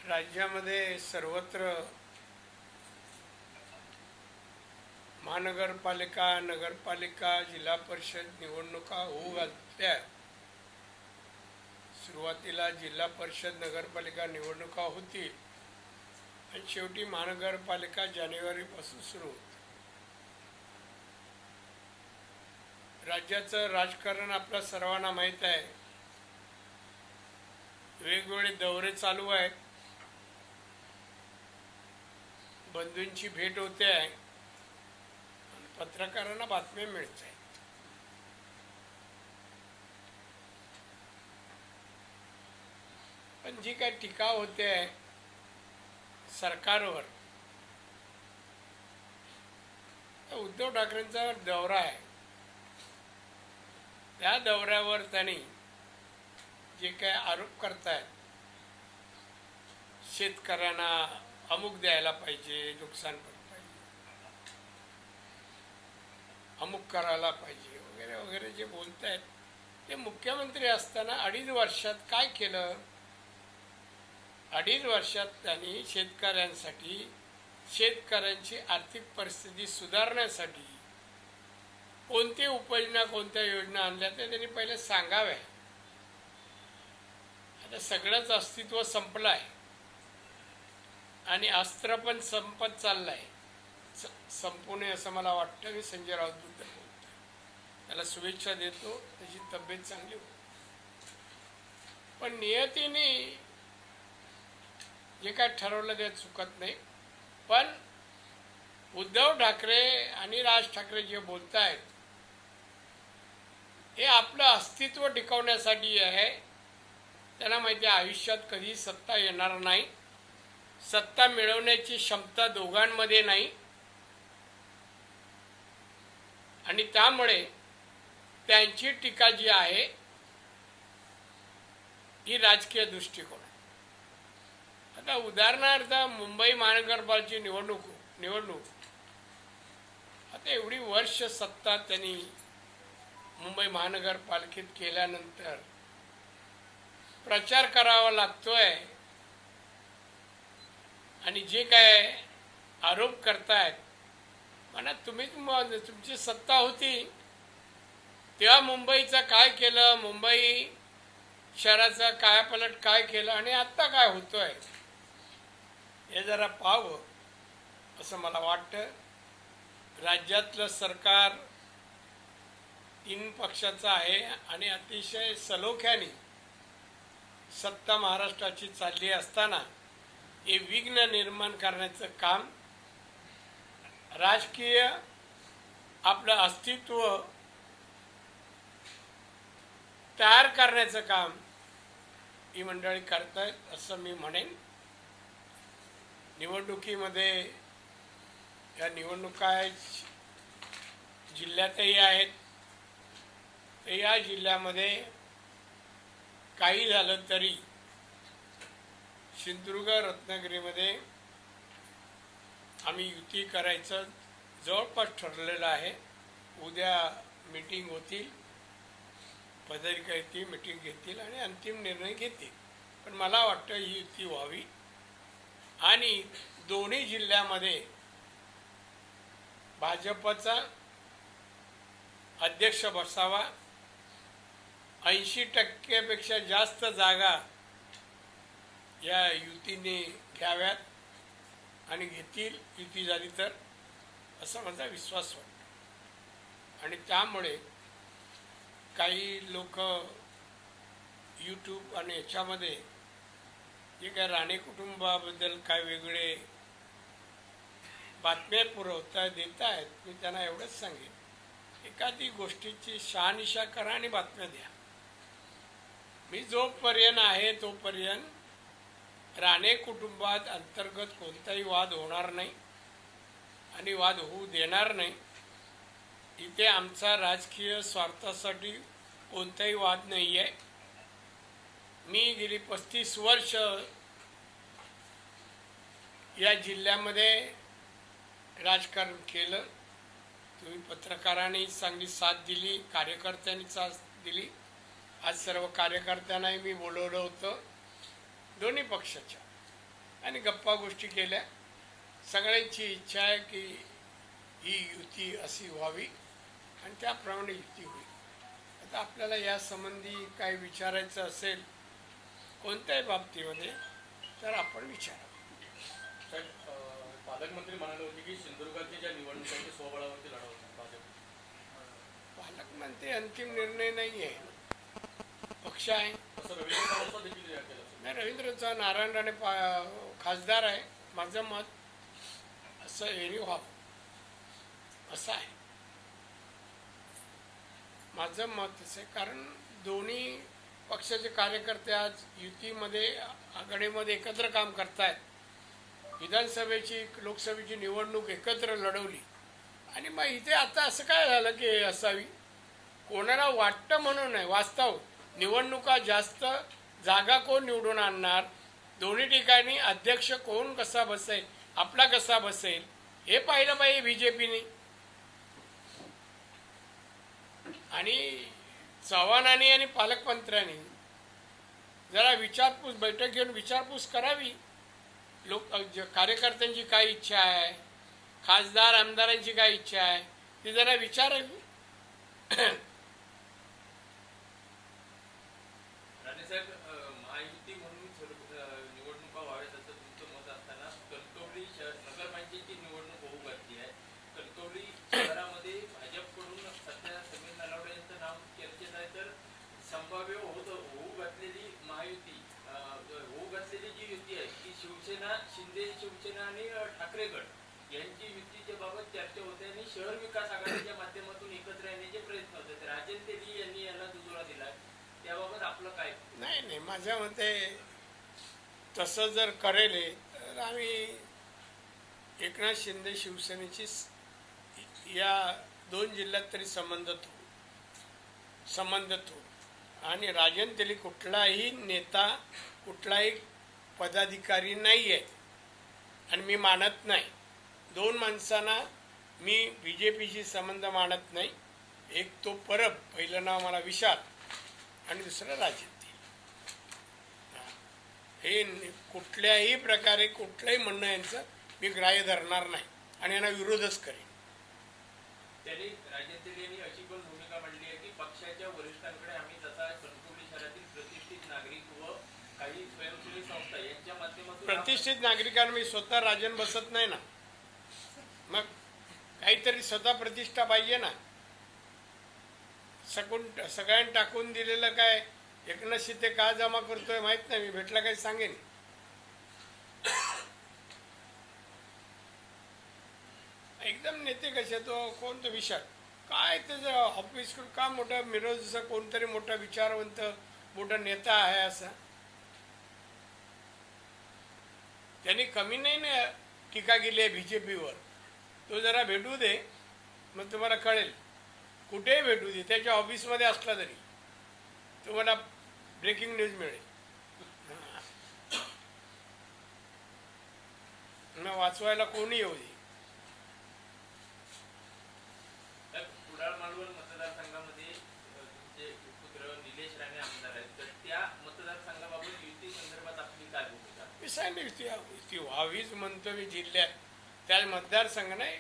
राज्यामध्ये सर्वत्र महानगरपालिका, नगरपालिका, जिल्हा परिषद निवडणुका होऊ घातल्या। सुरुवातीला जिल्हा परिषद नगरपालिका निवडणुका होती आणि शेवटी महानगरपालिका जानेवारीपासून सुरू होती। राज्याचं राजकारण आपल्या सर्वांना माहीत आहे। वेगवेगळे दौरे चालू आहेत, बंधूंची भेट होते आहे, पत्रकारांना बातम्या मिळत आहेत। पण जी काही टीका होते आहे सरकारवर, उद्धव ठाकरेंचा दौरा आहे, त्या दौऱ्यावर त्यांनी जे काही आरोप करतायत, शेतकऱ्यांना अमुक द्यायला पाहिजे, नुकसान भरपाई अमुक करायला पाहिजे वगैरे वगैरे जे बोलत आहेत, ते मुख्यमंत्री असताना 2.5 वर्षात काय केलं? 2.5 वर्षात त्यांनी शेतकऱ्यांसाठी, शेतकऱ्यांची आर्थिक परिस्थिती सुधारण्यासाठी कोणती उपाययोजना, कोणत्या योजना आणल्या ते त्यांनी पहिले सांगाव्या। आता सगळंच अस्तित्व संपलं आहे आणि अस्त्र पण संपत चाललंय, संपू नये असं मला वाटतं। मी संजय राऊत बद्दल बोलतो, त्याला शुभेच्छा देतो, त्याची तब्येत चांगली हो। पण नियतीने जे काय ठरवलं ते चुकत नाही। पण उद्धव ठाकरे आणि राज ठाकरे जे बोलत आहेत हे आपलं अस्तित्व टिकवण्यासाठी आहे। त्यांना माहिती आहे आयुष्यात कधी सत्ता येणार नाही, सत्ता मिळवण्याची क्षमता दोघांमध्ये नाही, आणि त्यामुळे त्यांची टीका जी आहे ही राजकीय दृष्टिकोन आहे। आता उदाहरणार्थ मुंबई महानगरपालिकेची निवडणूक आता एवढी वर्ष सत्ता त्यांनी मुंबई महानगरपालिकेत केल्यानंतर प्रचार करावा लागतोय आणि जे काय आरोप करतायत, म्हणा तुम्ही तुमची सत्ता होती तेव्हा मुंबईचं काय केलं, मुंबई शहराचा कायापालट काय केलं आणि आत्ता काय होतोय हे जरा पाहावं असं मला वाटतं। राज्यातलं सरकार 3 पक्षाचं आहे आणि अतिशय सलोख्याने सत्ता महाराष्ट्राची चालली असताना हे विघ्न निर्माण करण्याचं काम, राजकीय आपलं अस्तित्व तयार करण्याचं काम ही मंडळी करतायत असं मी म्हणेन। निवडणुकीमध्ये या निवडणुका जिल्ह्यातही आहेत, तर या जिल्ह्यामध्ये काही झालं तरी सिंधुदुर्ग, रत्नागिरीमध्ये आम्ही युती करायचं जवळपास ठरलेलं आहे। उद्या मीटिंग होतील, पदाधिकारी येतील, मीटिंग घेतील आणि अंतिम निर्णय घेतील। पण मला वाटतं ही युती व्हावी आणि दोन्ही जिल्ह्यामध्ये भाजपचा अध्यक्ष बसावा, 80% जास्त जागा या युतीने घ्याव्यात आणि घेतील युती झाली तर, असा माझा विश्वास वाटतो। आणि त्यामुळे काही लोक यूट्यूब आणि याच्यामध्ये जे काय राणे कुटुंबाबद्दल काय वेगळे बातम्या पुरवता देत आहेत, मी त्यांना एवढंच सांगेन, एखादी गोष्टीची शहानिशा करा आणि बातम्या द्या। मी जोपर्यंत आहे तोपर्यंत राणे कुटुंबात अंतर्गत कोणताही वाद होणार नाही आणि वाद होऊ देणार नाही। इथे आमचा राजकीय स्वार्थासाठी कोणताही वाद नाही आहे। मी गेली 35 वर्ष या जिल्ह्यामध्ये राजकारण केलं। तुम्ही पत्रकारांनी चांगली साथ दिली, कार्यकर्त्यांनी साथ दिली। आज सर्व कार्यकर्त्यांनाही मी बोलवलं होतं दोन्ही पक्षाच्या, आणि गप्पा गोष्टी केल्या. सगळ्यांची इच्छा आहे की ही युती अशी व्हावी आणि त्याप्रमाणे युती होईल. आता आपल्याला या संबंधी काही विचारायचं असेल कोणत्याही बाबतीमध्ये तर आपण विचारावं. साहेब, पालकमंत्री म्हणाले होते की सिंधुदुर्गातली ज्या निवडणुकांची स्वबळावरती लढवणार भाजप. पालकमंत्री अंतिम निर्णय नाही आहे, पक्ष आहे. असं रवींद्र चव्हाण देखील केलं. नाही, रवींद्र चव्हाण नारायण राणे खासदार आहे. माझं मत असं एरी व्हावं असं आहे. माझं मत असं आहे, कारण दोन्ही पक्षाचे कार्यकर्ते आज युतीमध्ये आघाडीमध्ये एकत्र काम करतायत. विधानसभेची लोकसभेची निवडणूक एकत्र लढवली आणि मग इथे आता असं काय झालं की असावी. कोणाला वाटतं म्हणून नाही, वास्तव निवडणुका जास्त जागा कोण निवडून आणणार, दोन्ही ठिकाणी अध्यक्ष कोण कसा बसेल, आपला कसा बसेल हे पाहिलं पाहिजे BJPने. आणि चव्हाणांनी आणि पालकमंत्र्यांनी जरा विचारपूस बैठक घेऊन विचारपूस करावी. कार्यकर्त्यांची काय इच्छा आहे, खासदार आमदारांची काय इच्छा आहे ती जरा विचारावी. राणेसाहेब, महायुती म्हणून निवडणुका व्हाव्यात असं तुमचं मत असताना कणकवली नगरपंचायतीची निवडणूक होऊ घातली आहे. कणकवली शहरामध्ये भाजपकडून सध्या समीर नलावडे यांचं नाव चर्चेत आहे, तर संभाव्य होऊ घातलेली महायुती, होऊ घातलेली जी युती आहे ती शिवसेना, शिंदे शिवसेना आणि ठाकरे गट यांची युतीच्या बाबत चर्चा होते आणि शहर विकास आघाडीच्या माध्यमातून एकत्र येण्याचे प्रयत्न होते. तर राजन तेली यांनी याला दुजोरा दिला, त्याबाबत आपलं काय? नाही, माझ्या मते तसं जर करेल तर आम्ही एकनाथ शिंदे शिवसेनेची या 2 जिल्ह्यात तरी संबंधित हो. आणि राजन तेली कुठलाही नेता, कुठलाही पदाधिकारी नाही आहे आणि मी मानत नाही. 2 माणसांना मी BJPशी संबंध मानत नाही. एक तो परब, पहिलं नाव मला विशाल आणि दुसरं राजन तेली. हे कुठल्याही प्रकारे कुठलंही म्हणणं यांचं मी ग्राह्य धरणार नाही आणि यांना विरोधच करेन. त्यांनी राजन तेली यांनी अशी पण भूमिका मांडली आहे की पक्षाच्या वरिष्ठांकडे आम्ही जसा कणकवली शहरातील प्रतिष्ठित नागरिक व काही स्वयंसेवी संस्था यांच्या माध्यमातून प्रतिष्ठित नागरिकांना मी स्वतः राजन बसत नाही ना, मग काहीतरी स्वतः प्रतिष्ठा पाहिजे ना. सगळ्यांनी टाकून दिलेलं काय एकनाथ शिंदे का जमा करतोय माहित नाही. मी भेटला काही सांगेन. एकदम नेते कसे, तो कोणतं विचार काय त्याचं ऑफिस का मोठा मिरज कोणतरी मोठा विचारवंत मोठा नेता आहे असा. त्यांनी कमी नाही ना टीका केली आहे BJPवर. तो जरा भेटू दे, मग तुम्हाला कळेल. कुठेही भेटू दे, त्याच्या ऑफिसमध्ये असला तरी तुम्हाला ब्रेकिंग न्यूज मिळेल. मग वाचवायला कोणी येऊ दे. कुडाळ मालवण मतदारसंघामध्ये तुमचे पुत्र निलेश राणे आमदार आहेत, तर त्या मतदारसंघाबाबत युती संदर्भात आपली काय भूमिका? मी सांगितलं युती व्हावीच म्हणतो मी. जिल्ह्यात त्या मतदारसंघ नाही,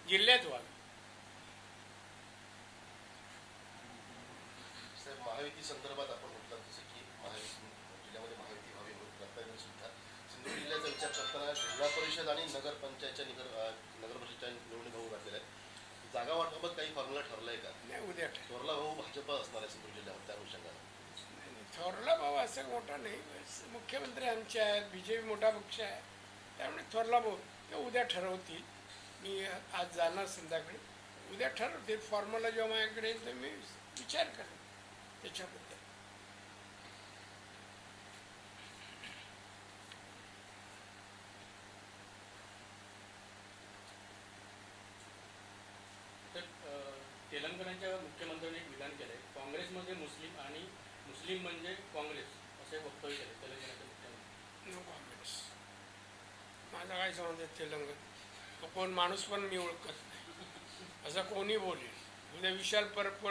जिल्ह्यात व्हावी. महायुती संदर्भात आपण म्हटलं जसं की जिल्ह्यामध्ये महायुती व्हावी म्हणून रत्नागिरी सुद्धा सिंधुदुर्ग जिल्ह्याचा विचार करताना जिल्हा परिषद आणि नगरपंचायतच्या नगर परिषदच्या निवडणूक होऊ घातलेल्या आहेत. जागा वाटपाबाबत काही फॉर्म्युला ठरलाय का? नाही, उद्या थोरला भाऊ भाजप असणार आहे सिंधुदुर्ग जिल्ह्यावर, त्या अनुषंगाने. थोरला भाऊ असं मोठा नाही, मुख्यमंत्री आमचे आहेत, BJP मोठा पक्ष आहे, त्यामुळे थोरला भाऊ ते उद्या ठरवतील. मी आज जाणार संध्याकाळी, उद्या ठरवतील. फॉर्म्युला जेव्हा माझ्याकडे येईल तर मी विचार करेन त्याच्याबद्दल. तेलंगणाच्या मुख्यमंत्र्यांनी एक विधान केलंय, काँग्रेसमध्ये मुस्लिम आणि मुस्लिम म्हणजे काँग्रेस असे वक्तव्य केले तेलंगणाच्या मुख्यमंत्री. No comments. माझा काय संबंध आहे तेलंगण? तो कोण माणूस पण मी ओळखत नाही. असं कोणी बोलेल. उद्या विशाल परब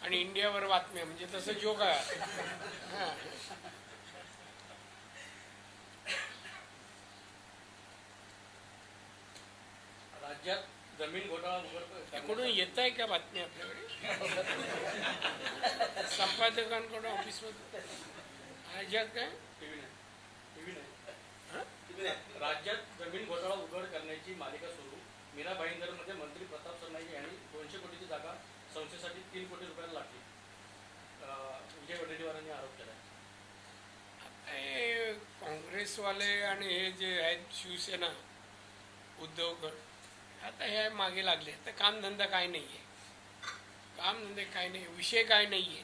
आणि इंडियावर बातम्या म्हणजे तसं जोक आहे. हां, राज्यात जमीन घोटाळा उघड इकडून येत आहे का बातमी आपल्याकडे संपादकांकडून ऑफिसमध्ये राज्यात काय टीव्ही हं? नाही. राज्यात जमीन घोटाळा उघड करण्याची मालिका सुरू. मीरा भाईंदरमध्ये मंत्री प्रताप सरनाईक यांनी 200 कोटीची जागा संस्थेसाठी 3 कोटी रुपयाला लागली. विजय वडेट्टीवारांनी आरोप केला. हे काँग्रेसवाले आणि हे जे आहेत शिवसेना उद्धव गट आता हे मागे लागले. तर कामधंदा काय नाही आहे, कामधंदे काय नाही, विषय काय नाही आहे.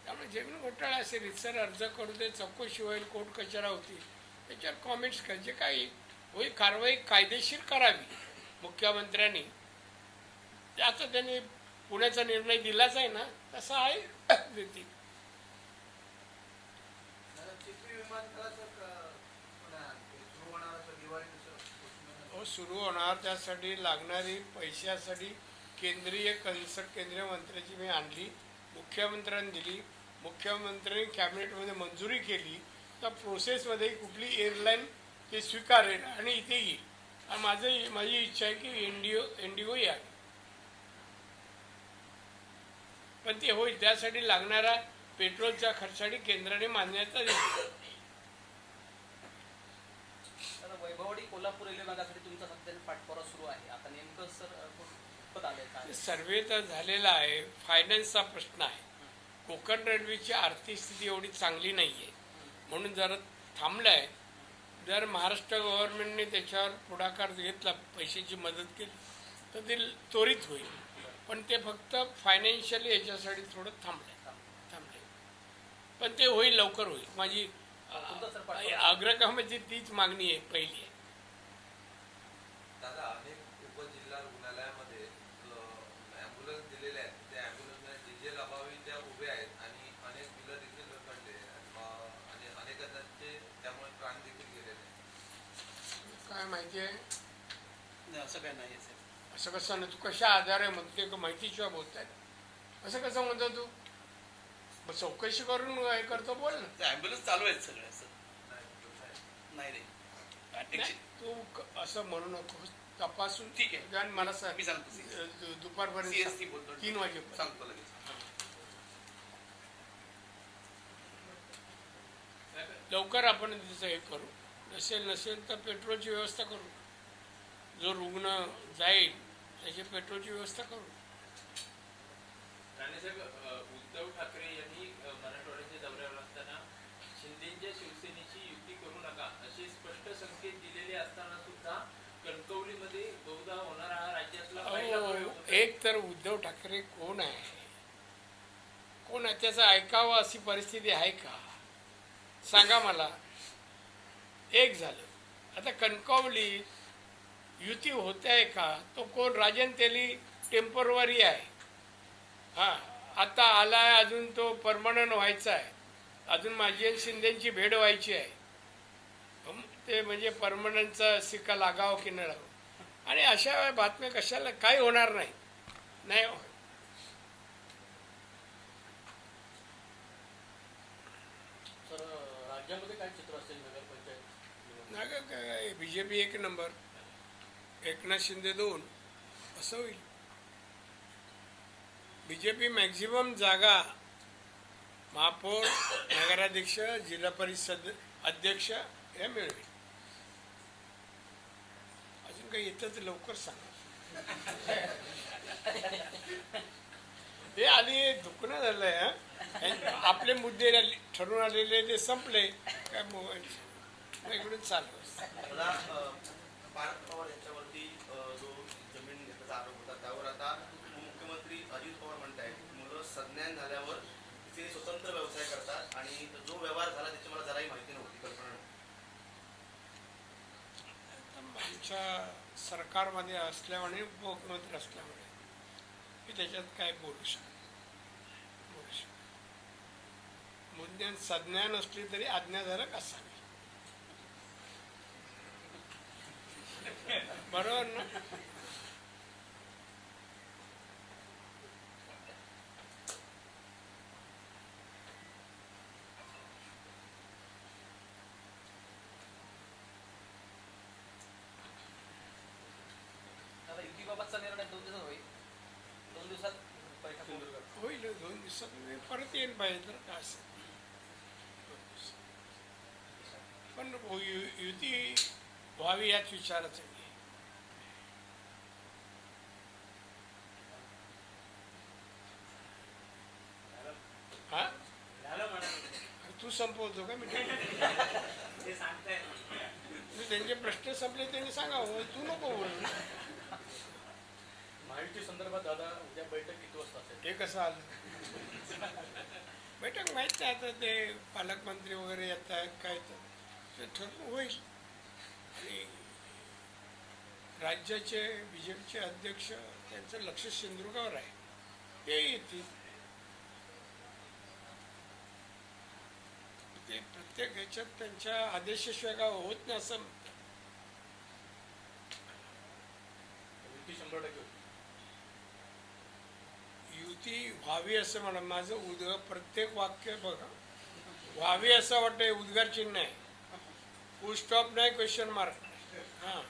त्यामुळे जमीन घोटाळा असेल रितसर अर्ज करू दे, चौकशी होईल, कोर्ट कचरा होती, त्याच्यावर कॉमेंट्स करायचे. काही होईल कारवाई कायदेशीर करावी मुख्यमंत्र्यांनी. त्याचा त्यांनी पुण्याचा निर्णय दिलाच आहे ना, तसा आहे देतील. हो सुरू होणार. त्यासाठी लागणारी पैशासाठी केंद्रीय केंद्रीय मंत्र्याची मी आणली, मुख्यमंत्र्यांनी दिली, मुख्यमंत्र्यांनी कॅबिनेटमध्ये मंजुरी केली. तर प्रोसेसमध्ये कुठली एअरलाईन ते स्वीकारेल आणि इथे येईल. आणि माझी इच्छा आहे की इंडिगो या, पण ते होईल. त्यासाठी लागणारा पेट्रोलच्या खर्चासाठी केंद्राने मान्यता दिली. वैभववाडी कोल्हापूर रेल्वे मार्गासाठी तुमचा सध्या पाठपुरावा सुरू आहे. आता नेमकं सर कुठं आलंय? सर्वे तर झालेला आहे, फायनान्सचा प्रश्न आहे. कोकण रेल्वेची आर्थिक स्थिती एवढी चांगली नाही आहे, म्हणून जरा थांबलाय. जर महाराष्ट्र गव्हर्नमेंटने त्याच्यावर पुढाकार घेतला, पैशाची मदत केली तर ते त्वरित होईल. पण ते फक्त फायनान्शियली याच्यासाठी थोडं थांबले. पण ते होईल, लवकर होईल. माझी आग्रहामध्ये तीच मागणी आहे, पहिली आहे. दादा, अनेक उपजिल्हा रुग्णालयामध्ये ॲम्ब्युलन्स दिलेले आहेत. त्या ॲम्ब्युलन्सला डिझेल अभावी त्या उभ्या आहेत आणि अनेक बिलं देखील रखडले आणि अनेकांचे त्यामुळे प्राण देखील गेलेले आहेत. काय माहिती आहे असं काय नाही सर. असं कसं नाही. तू कशा आधारे म्हणते का माहितीशिवाय बोलताय? असं कसं म्हणतो तू? मग चौकशी करून हे करतो, बोल ना. ॲम्ब्युलन्स चालू आहेत सगळे असं नाही रे. नाही, तू असं म्हणू नको. तपासून ठीक आहे. आणि मला सांग. मी सांगतो दुपारपर्यंत CST बोलतो. 3 वाजेपर्यंत सांगतो लगेच. लवकर आपण तिचं हे करू. नसेल तर पेट्रोलची व्यवस्था करू. जो रुग्ण जाईल त्याची पेट्रोलची व्यवस्था करू. राणेसाहेब, उद्धव ठाकरे यांनी मराठवाड्याच्या दौऱ्यावर असताना शिंदेच्या शिवसेनेची युती करू नका असे स्पष्ट संकेत दिलेले असताना सुद्धा कणकवलीमध्ये बहुधा होणारा हा राज्यातला पहिला प्रयोग होता. एक तर उद्धव ठाकरे कोण आहे, कोण आहे त्याचं ऐकावं अशी परिस्थिती आहे का? सांगा मला. एक झालं. आता कणकवली युती होते आहे का? तो कोण? राजन तेली टेम्परवरी आहे. हां, आता आला आहे, अजून तो परमनंट व्हायचा आहे. अजून माझी आणि शिंदेची भेट व्हायची आहे. ते म्हणजे परमनंटचा सिक्का लागावं की न लागावं. आणि अशा बातम्या कशाला? काही होणार नाही. नाही तर राज्यामध्ये काय चित्र असेल नगरपंचायत? ना काय BJP 1 नंबर, एकनाथ शिंदे 2, असं होईल. BJP मॅक्झिमम जागा महापौर, नगराध्यक्ष, जिल्हा परिषद अध्यक्ष हे मिळवेल. अजून काही येतं तर लवकर सांगा. हे आली दुखणं झालंय. आपले मुद्दे ठरून आलेले ते संपले काय मोबाईल इकडून चालू असतं. पार्थ पवार यांच्यावरती जो जमीन घेतल्याचा आरोप होता त्यावर आता उपमुख्यमंत्री अजित पवार म्हणतायत मुलं संज्ञान झाल्यावर ते स्वतंत्र व्यवसाय करतात आणि जो व्यवहार झाला त्याची मला जराही माहिती नव्हती, कल्पना नव्हती. आमच्या सरकारमध्ये असल्यामुळे, उपमुख्यमंत्री असल्यामुळे मी त्याच्यात काय बोलू शकतो. मुद्द्यात संज्ञा नसली तरी आज्ञाधारक असावी. बरोबर ना? दिवसात मी परत येईन पाहिजे तर काय असेल. पण युती व्हावी याच विचाराचं मी. हा अरे तू संपवतो का मी त्यांचे प्रश्न संपले त्यांनी सांगावं, तू नको बोल. महायुती संदर्भात दादा उद्या बैठक किती वाजता असेल? हे कसं आलं बैठक माहीत नाही, आता ते पालकमंत्री वगैरे येत आहेत काय तर ते ठरवून होईल. आणि राज्याचे बीजेपीचे अध्यक्ष त्यांचं लक्ष सिंधुदुर्गावर आहे, ते येतील. ते प्रत्येक ह्याच्यात त्यांच्या आदेशाशिवाय काय होत नाही असं. युती 100% होती. युती व्हावी असं म्हणा, माझं प्रत्येक वाक्य बघा, व्हावी असं वाटतंय, उद्गार चिन्ह आहे, फुल स्टॉप नाही, क्वेश्चन मार्क. हां